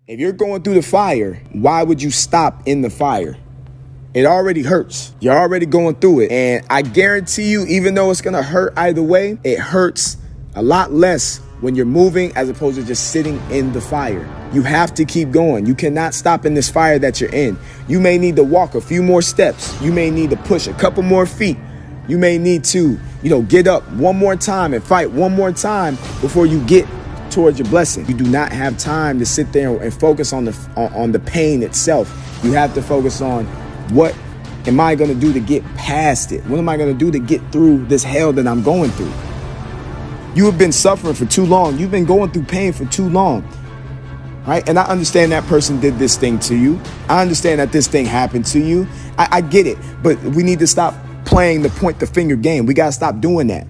If you're going through the fire, why would you stop in the fire? It already hurts. You're already going through it. And I guarantee you, even though it's going to hurt either way, it hurts a lot less when you're moving as opposed to just sitting in the fire. You have to keep going. You cannot stop in this fire that you're in. You may need to walk a few more steps. You may need to push a couple more feet. You may need to, get up one more time and fight one more time before you get towards your blessing. You do not have time to sit there and focus on the pain itself. You have to focus on what am I going to do to get past it? What am I going to do to get through this hell that I'm going through? You have been suffering for too long. You've been going through pain for too long, right? And I understand that person did this thing to you. I understand that this thing happened to you. I get it, but we need to stop playing the point the finger game. We got to stop doing that.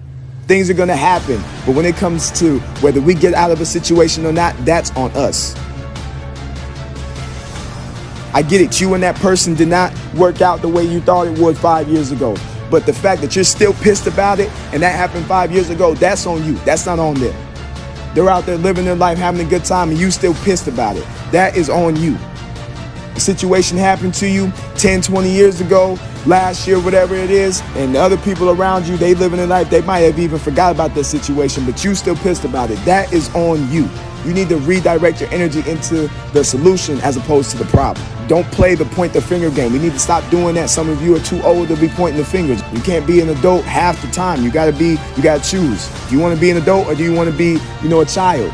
Things are going to happen, but when it comes to whether we get out of a situation or not, that's on us. I get it. You and that person did not work out the way you thought it would 5 years ago. But the fact that you're still pissed about it and that happened 5 years ago, that's on you. That's not on them. They're out there living their life, having a good time, and you still pissed about it. That is on you. The situation happened to you 10, 20 years ago, last year, whatever it is, and the other people around you, they living their life, they might have even forgot about that situation, but you still pissed about it. That is on you. You need to redirect your energy into the solution as opposed to the problem. Don't play the point the finger game. We need to stop doing that. Some of you are too old to be pointing the fingers. You can't be an adult half the time. You gotta choose. Do you want to be an adult or do you want to be, a child?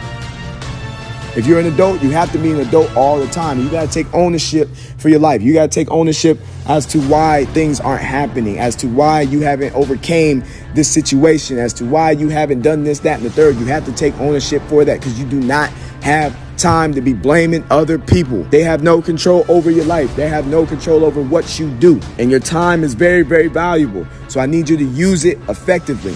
If you're an adult, you have to be an adult all the time. You got to take ownership for your life. You got to take ownership as to why things aren't happening, as to why you haven't overcame this situation, as to why you haven't done this, that, and the third. You have to take ownership for that because you do not have time to be blaming other people. They have no control over your life. They have no control over what you do. And your time is very, very valuable. So I need you to use it effectively.